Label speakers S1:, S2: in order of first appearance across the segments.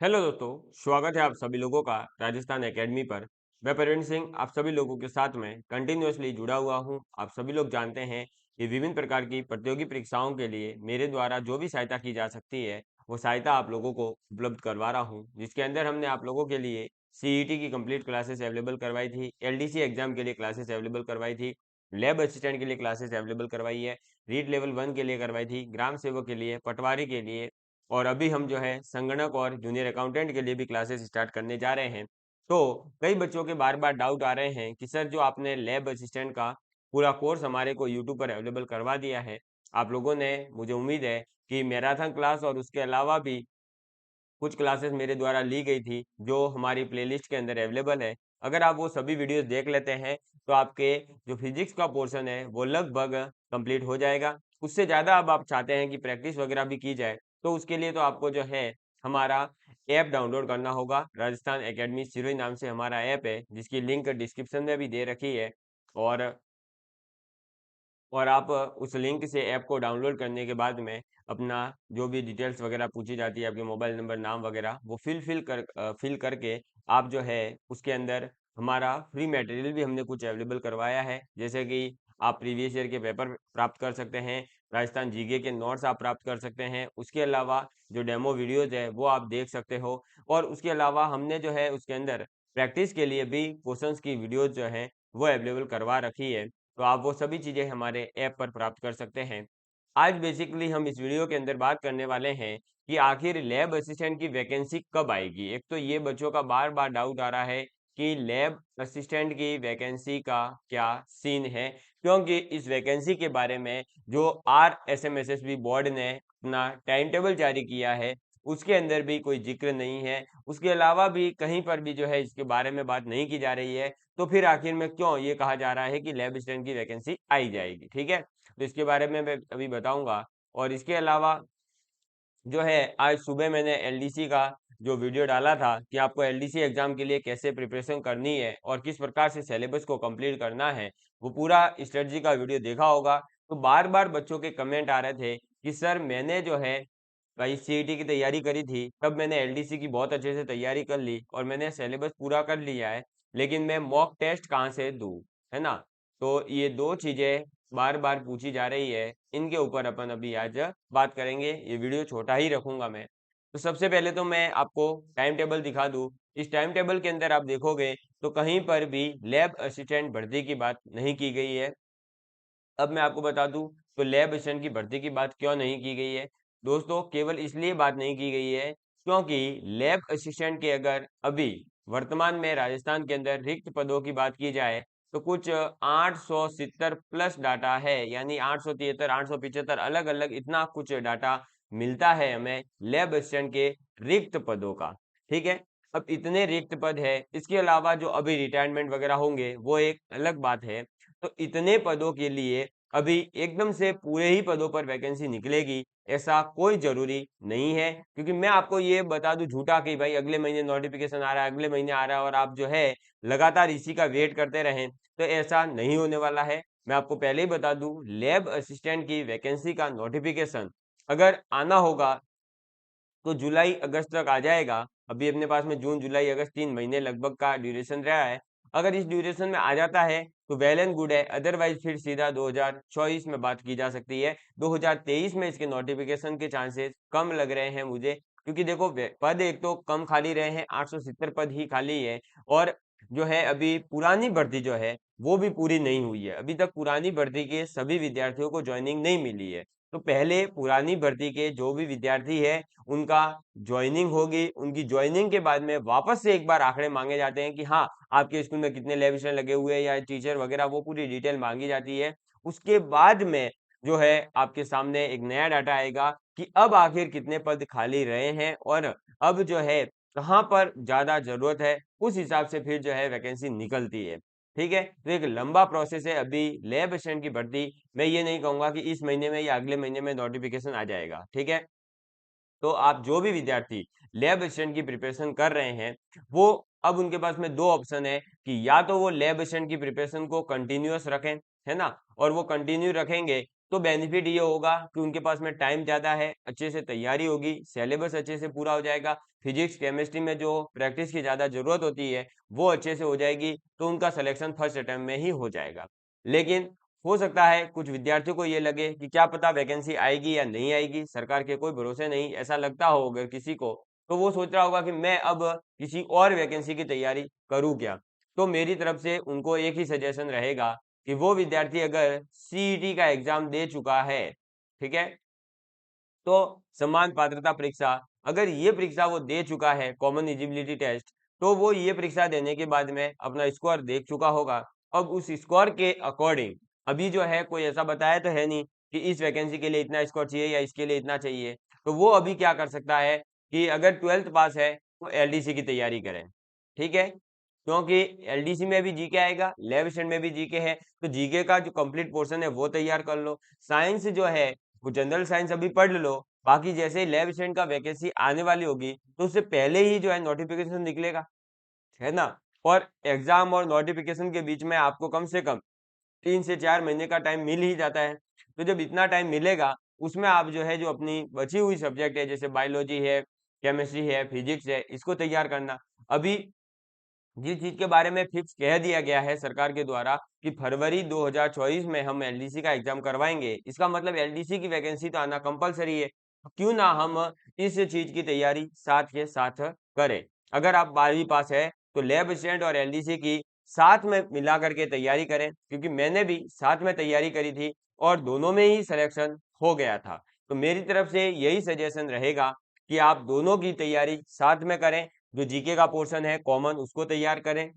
S1: Hello दोस्तों, स्वागत है आप सभी लोगों का राजस्थान एकेडमी पर। मैं प्रवीण सिंह आप सभी लोगों के साथ में कंटिन्यूअसली जुड़ा हुआ हूं। आप सभी लोग जानते हैं कि विभिन्न प्रकार की प्रतियोगी परीक्षाओं के लिए मेरे द्वारा जो भी सहायता की जा सकती है, वो सहायता आप लोगों को उपलब्ध करवा रहा हूं। जिसके अंदर हमने आप लोगों के लिए सीईटी की कंप्लीट क्लासेस अवेलेबल करवाई थी, एलडीसी एग्जाम के लिए क्लासेस अवेलेबल करवाई थी, लैब असिस्टेंट के लिए क्लासेस अवेलेबल करवाई है, रीट लेवल 1 के लिए करवाई थी, ग्राम सेवक के लिए, पटवारी के लिए, और अभी हम जो है संगणक और जूनियर अकाउंटेंट के लिए भी क्लासेस स्टार्ट करने जा रहे हैं। तो कई बच्चों के बार बार डाउट आ रहे हैं कि सर जो आपने लैब असिस्टेंट का पूरा कोर्स हमारे को यूट्यूब पर अवेलेबल करवा दिया है, आप लोगों ने, मुझे उम्मीद है कि मैराथन क्लास और उसके अलावा भी कुछ क्लासेस मेरे द्वारा ली गई थी जो हमारी प्लेलिस्ट के अंदर अवेलेबल है। अगर आप वो सभी वीडियोस देख लेते हैं तो आपके जो फिजिक्स का पोर्शन है वो लगभग कंप्लीट हो जाएगा। उससे ज़्यादा अब आप चाहते हैं कि प्रैक्टिस वगैरह भी की जाए, तो उसके लिए तो आपको जो है हमारा ऐप डाउनलोड करना होगा। राजस्थान एकेडमी सिरोही नाम से हमारा ऐप है, जिसकी लिंक डिस्क्रिप्शन में भी दे रखी है। और आप उस लिंक से ऐप को डाउनलोड करने के बाद में अपना जो भी डिटेल्स वगैरह पूछी जाती है, आपके मोबाइल नंबर, नाम वगैरह, वो फिल करके आप जो है उसके अंदर हमारा फ्री मटेरियल भी हमने कुछ अवेलेबल करवाया है। जैसे कि आप प्रीवियस ईयर के पेपर प्राप्त कर सकते हैं, राजस्थान जीके के नोट्स आप प्राप्त कर सकते हैं, उसके अलावा जो डेमो वीडियोज है वो आप देख सकते हो। और उसके अलावा हमने जो है उसके अंदर प्रैक्टिस के लिए भी क्वेश्चंस की वीडियोज जो है वो अवेलेबल करवा रखी है। तो आप वो सभी चीज़ें हमारे ऐप पर प्राप्त कर सकते हैं। आज बेसिकली हम इस वीडियो के अंदर बात करने वाले हैं कि आखिर लैब असिस्टेंट की वैकेंसी कब आएगी। एक तो ये बच्चों का बार-बार डाउट आ रहा है कि लैब असिस्टेंट की वैकेंसी का क्या सीन है, क्योंकि इस वैकेंसी के बारे में जो आरएसएमएसएसबी बोर्ड ने अपना टाइम टेबल जारी किया है, उसके अंदर भी कोई ज़िक्र नहीं है। उसके अलावा भी कहीं पर भी जो है इसके बारे में बात नहीं की जा रही है। तो फिर आखिर में क्यों ये कहा जा रहा है कि लैब असिस्टेंट की वैकेंसी आई जाएगी, ठीक है? तो इसके बारे में मैं अभी बताऊँगा। और इसके अलावा जो है आज सुबह मैंने एलडीसी का जो वीडियो डाला था कि आपको एलडीसी एग्जाम के लिए कैसे प्रिपरेशन करनी है और किस प्रकार से सिलेबस को कंप्लीट करना है, वो पूरा स्ट्रेटजी का वीडियो देखा होगा। तो बार-बार बच्चों के कमेंट आ रहे थे कि सर मैंने जो है भाई सीईटी की तैयारी करी थी, तब मैंने एलडीसी की बहुत अच्छे से तैयारी कर ली और मैंने सिलेबस पूरा कर लिया है, लेकिन मैं मॉक टेस्ट कहाँ से दूँ, है ना? तो ये 2 चीज़ें बार-बार पूछी जा रही है, इनके ऊपर अपन अभी आज बात करेंगे। ये वीडियो छोटा ही रखूँगा मैं। तो सबसे पहले तो मैं आपको टाइम टेबल दिखा दूँ। इस टाइम टेबल के अंदर आप देखोगे तो कहीं पर भी लैब असिस्टेंट भर्ती की बात नहीं की गई है। अब मैं आपको बता दूं तो लैब असिस्टेंट की भर्ती की बात क्यों नहीं की गई है। दोस्तों केवल इसलिए बात नहीं की गई है क्योंकि लैब असिस्टेंट के अगर अभी वर्तमान में राजस्थान के अंदर रिक्त पदों की बात की जाए तो कुछ 870 प्लस डाटा है, यानी 873 875 अलग अलग इतना कुछ डाटा मिलता है हमें लैब असिस्टेंट के रिक्त पदों का। ठीक है, अब इतने रिक्त पद है, इसके अलावा जो अभी रिटायरमेंट वगैरह होंगे वो एक अलग बात है। तो इतने पदों के लिए अभी एकदम से पूरे ही पदों पर वैकेंसी निकलेगी ऐसा कोई जरूरी नहीं है, क्योंकि मैं आपको ये बता दूं झूठा कि भाई अगले महीने नोटिफिकेशन आ रहा है, अगले महीने आ रहा है और आप जो है लगातार इसी का वेट करते रहें, तो ऐसा नहीं होने वाला है। मैं आपको पहले ही बता दूं लैब असिस्टेंट की वैकेंसी का नोटिफिकेशन अगर आना होगा तो जुलाई अगस्त तक आ जाएगा। अभी अपने पास में जून जुलाई अगस्त 3 महीने लगभग का ड्यूरेशन रहा है। अगर इस ड्यूरेशन में आ जाता है तो वेल एंड गुड है, अदरवाइज फिर सीधा 2024 में बात की जा सकती है। 2023 में इसके नोटिफिकेशन के चांसेस कम लग रहे हैं मुझे, क्योंकि देखो पद एक तो कम खाली रहे हैं, 870 पद ही खाली है। और जो है अभी पुरानी भर्ती जो है वो भी पूरी नहीं हुई है, अभी तक पुरानी भर्ती के सभी विद्यार्थियों को ज्वाइनिंग नहीं मिली है। तो पहले पुरानी भर्ती के जो भी विद्यार्थी है उनका जॉइनिंग होगी, उनकी जॉइनिंग के बाद में वापस से एक बार आंकड़े मांगे जाते हैं कि हाँ, आपके स्कूल में कितने लैब असिस्टेंट लगे हुए हैं या टीचर वगैरह, वो पूरी डिटेल मांगी जाती है। उसके बाद में जो है आपके सामने एक नया डाटा आएगा कि अब आखिर कितने पद खाली रहे हैं और अब जो है कहाँ पर ज़्यादा ज़रूरत है, उस हिसाब से फिर जो है वैकेंसी निकलती है। ठीक है? तो एक लंबा प्रोसेस है अभी लैब असिस्टेंट की भर्ती। मैं ये नहीं कहूँगा कि इस महीने में या अगले महीने में नोटिफिकेशन आ जाएगा। ठीक है? तो आप जो भी विद्यार्थी लैब असिस्टेंट की प्रिपरेशन कर रहे हैं, वो अब उनके पास में 2 ऑप्शन है कि या तो वो लैब असिस्टेंट की प्रिपरेशन को कंटिन्यूअस रखें, है ना? और वो कंटिन्यू रखेंगे तो बेनिफिट ये होगा कि उनके पास में टाइम ज़्यादा है, अच्छे से तैयारी होगी, सिलेबस अच्छे से पूरा हो जाएगा, फिजिक्स, केमिस्ट्री में जो प्रैक्टिस की ज़्यादा ज़रूरत होती है, वो अच्छे से हो जाएगी, तो उनका सिलेक्शन फर्स्ट अटेम्प्ट में ही हो जाएगा। लेकिन हो सकता है कुछ विद्यार्थियों को ये लगे कि क्या पता वैकेंसी आएगी या नहीं आएगी, सरकार के कोई भरोसे नहीं, ऐसा लगता हो अगर किसी को, तो वो सोच रहा होगा कि मैं अब किसी और वैकेंसी की तैयारी करूँ क्या? तो मेरी तरफ से उनको एक ही सजेशन रहेगा कि वो विद्यार्थी अगर सीईटी का एग्जाम दे चुका है, ठीक है? तो समान पात्रता परीक्षा, अगर ये परीक्षा वो दे चुका है, कॉमन एलिजिबिलिटी टेस्ट, तो वो ये परीक्षा देने के बाद में अपना स्कोर देख चुका होगा। अब उस स्कोर के अकॉर्डिंग अभी जो है कोई ऐसा बताया तो है नहीं कि इस वैकेंसी के लिए इतना स्कोर चाहिए या इसके लिए इतना चाहिए। तो वो अभी क्या कर सकता है कि अगर 12th पास है तो एलडीसी की तैयारी करें, ठीक है? क्योंकि एलडीसी में भी जीके आएगा, लैब असिस्टेंट में भी जीके है, तो जीके का जो कंप्लीट पोर्शन है वो तैयार कर लो। साइंस जो है वो जनरल साइंस अभी पढ़ लो, बाकी जैसे ही लैब असिस्टेंट का वैकेंसी आने वाली होगी तो उससे पहले ही जो है नोटिफिकेशन निकलेगा, है ना? और एग्जाम और नोटिफिकेशन के बीच में आपको कम से कम 3 से 4 महीने का टाइम मिल ही जाता है। तो जब इतना टाइम मिलेगा, उसमें आप जो है जो अपनी बची हुई सब्जेक्ट है जैसे बायोलॉजी है, केमिस्ट्री है, फिजिक्स है, इसको तैयार करना। अभी जिस चीज के बारे में फिक्स कह दिया गया है सरकार के द्वारा कि फरवरी 2024 में हम एलडीसी का एग्जाम करवाएंगे, इसका मतलब एलडीसी की वैकेंसी तो आना कंपलसरी है। तो क्यों ना हम इस चीज की तैयारी साथ के साथ करें। अगर आप 12वीं पास है तो लैब असिस्टेंट और एलडीसी की साथ में मिला करके तैयारी करें, क्योंकि मैंने भी साथ में तैयारी करी थी और दोनों में ही सिलेक्शन हो गया था। तो मेरी तरफ से यही सजेशन रहेगा कि आप दोनों की तैयारी साथ में करें। जो जीके का पोर्शन है कॉमन उसको तैयार करें,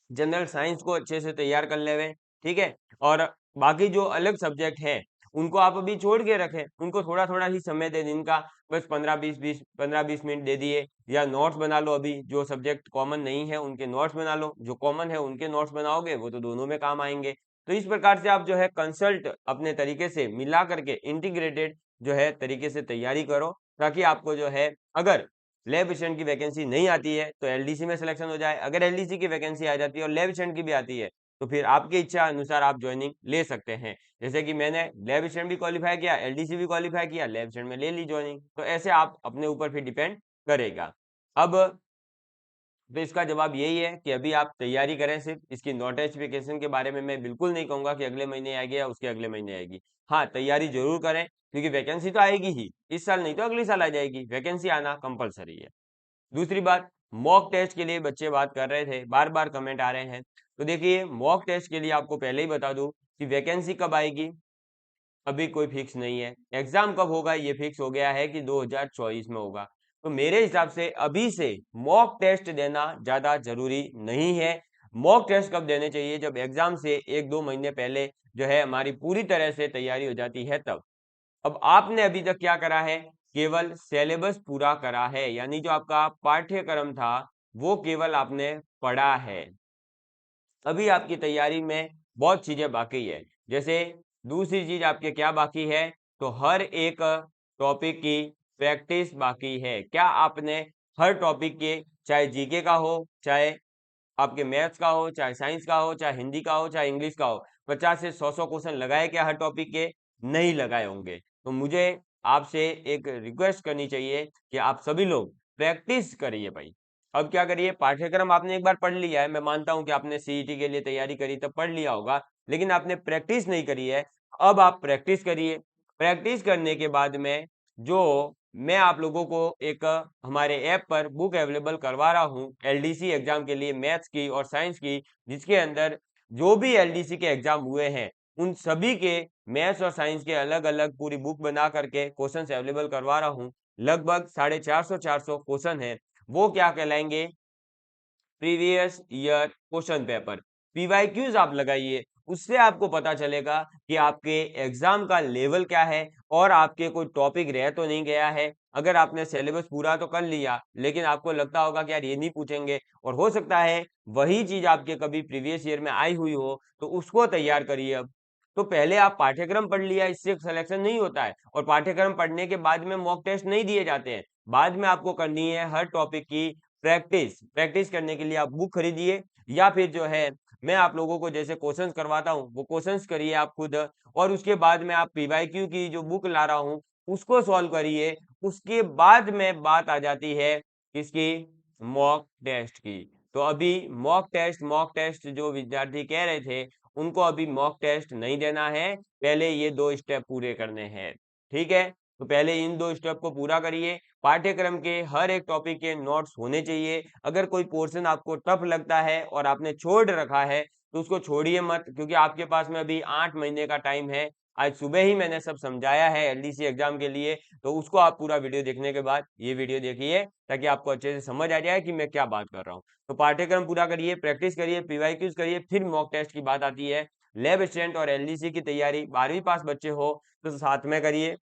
S1: जनरल साइंस को अच्छे से तैयार कर लेवे, ठीक है? और बाकी जो अलग सब्जेक्ट है उनको आप अभी छोड़ के रखें, उनको थोड़ा थोड़ा ही समय दें दिन का, बस 15-20 मिनट दे दिए, या नोट्स बना लो। अभी जो सब्जेक्ट कॉमन नहीं है उनके नोट्स बना लो, जो कॉमन है उनके नोट्स बनाओगे वो तो दोनों में काम आएंगे। तो इस प्रकार से आप जो है कंसल्ट अपने तरीके से मिला करके इंटीग्रेटेड जो है तरीके से तैयारी करो, ताकि आपको जो है अगर लैब असिस्टेंट की वैकेंसी नहीं आती है तो एलडीसी में सिलेक्शन हो जाए, अगर एलडीसी की वैकेंसी आ जाती है और लैब असिस्टेंट की भी आती है तो फिर आपकी इच्छा अनुसार आप ज्वाइनिंग ले सकते हैं। जैसे कि मैंने लैब असिस्टेंट भी क्वालिफाई किया, एलडीसी भी क्वालिफाई किया, लैब असिस्टेंट में ले ली ज्वाइनिंग, तो ऐसे आप अपने ऊपर फिर डिपेंड करेगा। अब तो इसका जवाब यही है कि अभी आप तैयारी करें, सिर्फ इसकी नोटिफिकेशन के बारे में मैं बिल्कुल नहीं कहूंगा कि अगले महीने आएगी या उसके अगले महीने आएगी। हाँ, तैयारी जरूर करें, क्योंकि वैकेंसी तो आएगी ही, इस साल नहीं तो अगले साल आ जाएगी, वैकेंसी आना कंपलसरी है। दूसरी बात, मॉक टेस्ट के लिए बच्चे बात कर रहे थे, बार बार कमेंट आ रहे हैं। तो देखिए मॉक टेस्ट के लिए आपको पहले ही बता दूं कि वैकेंसी कब आएगी अभी कोई फिक्स नहीं है, एग्जाम कब होगा ये फिक्स हो गया है कि 2024 में होगा। तो मेरे हिसाब से अभी से मॉक टेस्ट देना ज्यादा जरूरी नहीं है। मॉक टेस्ट कब देने चाहिए? जब एग्जाम से 1-2 महीने पहले जो है हमारी पूरी तरह से तैयारी हो जाती है तब। अब आपने अभी तक क्या करा है? केवल सिलेबस पूरा करा है, यानी जो आपका पाठ्यक्रम था वो केवल आपने पढ़ा है। अभी आपकी तैयारी में बहुत चीजें बाकी है। जैसे दूसरी चीज आपके क्या बाकी है? तो हर एक टॉपिक की प्रैक्टिस बाकी है। क्या आपने हर टॉपिक के, चाहे जीके का हो, चाहे आपके मैथ्स का हो, चाहे साइंस का हो, चाहे हिंदी का हो, चाहे इंग्लिश का हो, 50 से 100 क्वेश्चन लगाए क्या हर टॉपिक के? नहीं लगाए होंगे। तो मुझे आपसे एक रिक्वेस्ट करनी चाहिए कि आप सभी लोग प्रैक्टिस करिए भाई। अब क्या करिए, पाठ्यक्रम आपने एक बार पढ़ लिया है, मैं मानता हूं कि आपने सीईटी के लिए तैयारी करी तब पढ़ लिया होगा, लेकिन आपने प्रैक्टिस नहीं करी है। अब आप प्रैक्टिस करिए। प्रैक्टिस करने के बाद में जो मैं आप लोगों को एक हमारे ऐप पर बुक अवेलेबल करवा रहा हूँ एलडीसी एग्जाम के लिए, मैथ्स की और साइंस की, जिसके अंदर जो भी एलडीसी के एग्जाम हुए हैं उन सभी के मैथ्स और साइंस के अलग अलग पूरी बुक बना करके क्वेश्चन अवेलेबल करवा रहा हूँ। लगभग 450 क्वेश्चन है। वो क्या कहलाएंगे? Previous year question paper, PYQs आप लगाइए। उससे आपको पता चलेगा कि आपके एग्जाम का लेवल क्या है और आपके कोई टॉपिक रह तो नहीं गया है। अगर आपने सिलेबस पूरा तो कर लिया लेकिन आपको लगता होगा कि यार ये नहीं पूछेंगे, और हो सकता है वही चीज आपके कभी प्रीवियस ईयर में आई हुई हो, तो उसको तैयार करिए अब। तो पहले आप पाठ्यक्रम पढ़ लिया, इससे सिलेक्शन नहीं होता है, और पाठ्यक्रम पढ़ने के बाद में मॉक टेस्ट नहीं दिए जाते हैं। बाद में आपको करनी है हर टॉपिक की प्रैक्टिस। प्रैक्टिस करने के लिए आप बुक खरीदिए, या फिर जो है मैं आप लोगों को जैसे क्वेश्चंस करवाता हूँ वो क्वेश्चंस करिए आप खुद, और उसके बाद में आप पीवाईक्यू की जो बुक ला रहा हूँ उसको सॉल्व करिए। उसके बाद में बात आ जाती है किसकी, मॉक टेस्ट की। तो अभी मॉक टेस्ट जो विद्यार्थी कह रहे थे उनको अभी मॉक टेस्ट नहीं देना है, पहले ये 2 स्टेप पूरे करने हैं। ठीक है, तो पहले इन 2 स्टेप को पूरा करिए। पाठ्यक्रम के हर एक टॉपिक के नोट्स होने चाहिए। अगर कोई पोर्शन आपको टफ लगता है और आपने छोड़ रखा है तो उसको छोड़िए मत, क्योंकि आपके पास में अभी 8 महीने का टाइम है। आज सुबह ही मैंने सब समझाया है एलडीसी एग्जाम के लिए, तो उसको आप पूरा वीडियो देखने के बाद ये वीडियो देखिए ताकि आपको अच्छे से समझ आ जाए कि मैं क्या बात कर रहा हूँ। तो पाठ्यक्रम पूरा करिए, प्रैक्टिस करिए, पीवाईक्यूज करिए, फिर मॉक टेस्ट की बात आती है। लैब स्टूडेंट और एलडीसी की तैयारी 12वीं पास बच्चे हो तो साथ में करिए।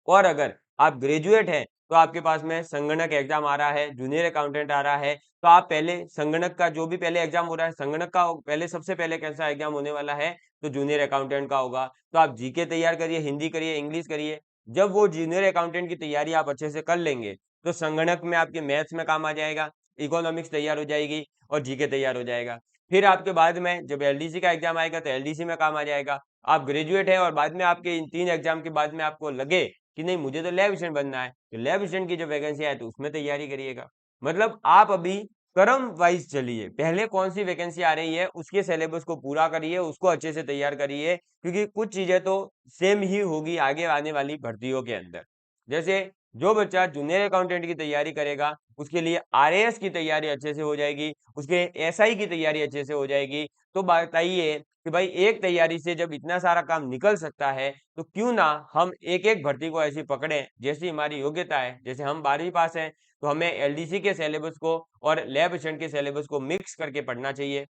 S1: और अगर आप ग्रेजुएट हैं तो आपके पास में संगणक एग्जाम आ रहा है, जूनियर अकाउंटेंट आ रहा है, तो आप पहले संगणक का जो भी पहले एग्जाम हो रहा है, संगणक का पहले सबसे पहले कैसा एग्जाम होने वाला है, तो जूनियर अकाउंटेंट का होगा। तो आप जीके तैयार करिए, हिंदी करिए, इंग्लिश करिए। जब वो जूनियर अकाउंटेंट की तैयारी आप अच्छे से कर लेंगे तो संगणक में आपके मैथ्स में काम आ जाएगा, इकोनॉमिक्स तैयार हो जाएगी और जीके तैयार हो जाएगा। फिर आपके बाद में जब एलडीसी का एग्जाम आएगा तो एलडीसी में काम आ जाएगा। आप ग्रेजुएट है और बाद में आपके इन 3 एग्जाम के बाद में आपको लगे कि नहीं मुझे तो लैब स्टूडेंट बनना है, तो लैब स्टूडेंट की जो वैकेंसी आए तो उसमें तैयारी करिएगा। मतलब आप अभी क्रम वाइज चलिए, पहले कौन सी वैकेंसी आ रही है उसके सिलेबस को पूरा करिए, उसको अच्छे से तैयार करिए, क्योंकि कुछ चीजें तो सेम ही होगी आगे आने वाली भर्तियों के अंदर। जैसे जो बच्चा जूनियर अकाउंटेंट की तैयारी करेगा उसके लिए आरएएस की तैयारी अच्छे से हो जाएगी, उसके एसआई की तैयारी अच्छे से हो जाएगी। तो बताइए कि भाई एक तैयारी से जब इतना सारा काम निकल सकता है तो क्यों ना हम एक एक भर्ती को ऐसी पकड़ें जैसी हमारी योग्यता है। जैसे हम 12वीं पास हैं तो हमें एलडीसी के सिलेबस को और लैब स्टूडेंट के सिलेबस को मिक्स करके पढ़ना चाहिए।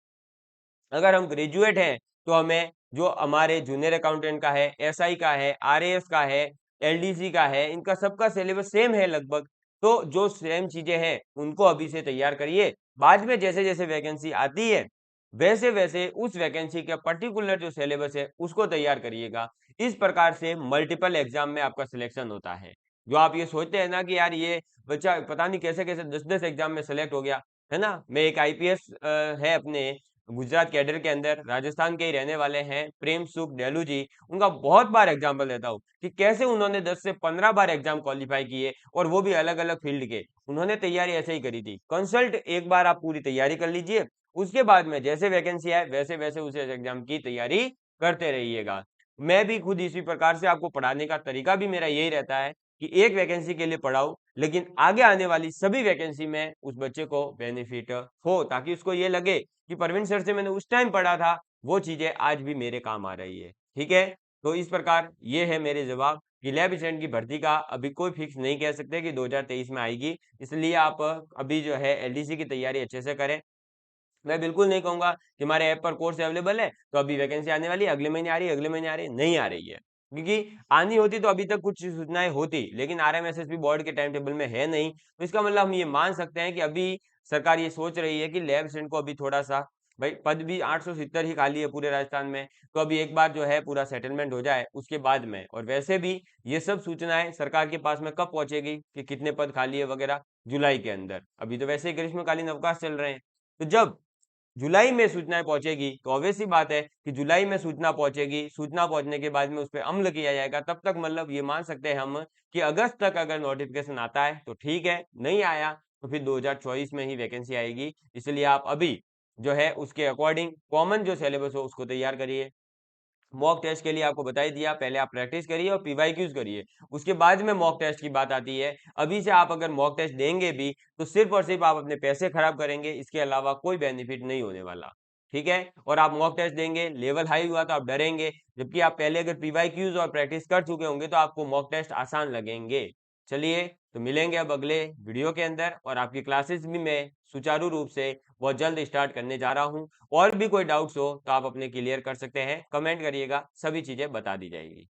S1: अगर हम ग्रेजुएट हैं तो हमें जो हमारे जूनियर अकाउंटेंट का है, एसआई का है, आरएएस का है, एलडीसी का है, इनका सबका सिलेबस सेम है लगभग। तो जो सेम चीजें हैं उनको अभी से तैयार करिए। बाद में जैसे जैसे वैकेंसी आती है वैसे वैसे उस वैकेंसी का पर्टिकुलर जो सिलेबस है उसको तैयार करिएगा। इस प्रकार से मल्टीपल एग्जाम में आपका सिलेक्शन होता है। जो आप ये सोचते हैं ना कि यार ये बच्चा पता नहीं कैसे कैसे 10-10 एग्जाम में सेलेक्ट हो गया, है ना। मैं एक आईपीएस है अपने गुजरात कैडर के अंदर, राजस्थान के ही रहने वाले हैं, प्रेम सुख डेलू जी, उनका बहुत बार एग्जाम्पल देता हूँ कि कैसे उन्होंने 10 से 15 बार एग्जाम क्वालिफाई किए और वो भी अलग अलग फील्ड के। उन्होंने तैयारी ऐसे ही करी थी। कंसल्ट एक बार आप पूरी तैयारी कर लीजिए, उसके बाद में जैसे वैकेंसी आए वैसे वैसे उस एग्जाम की तैयारी करते रहिएगा। मैं भी खुद इसी प्रकार से आपको पढ़ाने का तरीका भी मेरा यही रहता है कि एक वैकेंसी के लिए पढ़ाऊं लेकिन आगे आने वाली सभी वैकेंसी में उस बच्चे को बेनिफिट हो, ताकि उसको ये लगे कि परवीन सर से मैंने उस टाइम पढ़ा था, वो चीजें आज भी मेरे काम आ रही है। ठीक है, तो इस प्रकार ये है मेरे जवाब कि लैब असिस्टेंट की भर्ती का अभी कोई फिक्स नहीं कह सकते कि 2023 में आएगी, इसलिए आप अभी जो है एलडीसी की तैयारी अच्छे से करें। मैं बिल्कुल नहीं कहूंगा कि हमारे ऐप पर कोर्स अवेलेबल है तो अभी वैकेंसी आने वाली है, अगले महीने आ रही है, अगले महीने आ रही है, नहीं आ रही है। क्योंकि आनी होती तो अभी तक कुछ सूचनाएं होती, लेकिन आरएमएसएसबी बोर्ड के टाइम टेबल में है नहीं, तो इसका मतलब हम ये मान सकते हैं कि अभी सरकार ये सोच रही है कि लैब स्टूडेंट को अभी थोड़ा सा, भाई पद भी 870 ही खाली है पूरे राजस्थान में, तो अभी एक बार जो है पूरा सेटलमेंट हो जाए उसके बाद में। और वैसे भी ये सब सूचनाएं सरकार के पास में कब पहुंचेगी कि कितने पद खाली है वगैरह, जुलाई के अंदर। अभी तो वैसे ही ग्रीष्मकालीन अवकाश चल रहे हैं, तो जब जुलाई में सूचनाएं पहुंचेगी तो ऑब्वियस सी बात है कि जुलाई में सूचना पहुंचेगी, सूचना पहुंचने के बाद में उस पर अमल किया जाएगा। तब तक मतलब ये मान सकते हैं हम कि अगस्त तक अगर नोटिफिकेशन आता है तो ठीक है, नहीं आया तो फिर 2024 में ही वैकेंसी आएगी। इसलिए आप अभी जो है उसके अकॉर्डिंग कॉमन जो सिलेबस हो उसको तैयार करिए। मॉक टेस्ट के लिए आपको बता ही दिया, पहले आप प्रैक्टिस करिए और पीवाईक्यूज करिए, उसके बाद में मॉक टेस्ट की बात आती है। अभी से आप अगर मॉक टेस्ट देंगे भी तो सिर्फ और सिर्फ आप अपने पैसे खराब करेंगे, इसके अलावा कोई बेनिफिट नहीं होने वाला। ठीक है, और आप मॉक टेस्ट देंगे, लेवल हाई हुआ तो आप डरेंगे, जबकि आप पहले अगर पीवाईक्यूज और प्रैक्टिस कर चुके होंगे तो आपको मॉक टेस्ट आसान लगेंगे। चलिए, तो मिलेंगे अब अगले वीडियो के अंदर, और आपकी क्लासेस भी मैं सुचारू रूप से बहुत जल्द स्टार्ट करने जा रहा हूँ। और भी कोई डाउट्स हो तो आप अपने क्लियर कर सकते हैं, कमेंट करिएगा, सभी चीजें बता दी जाएगी।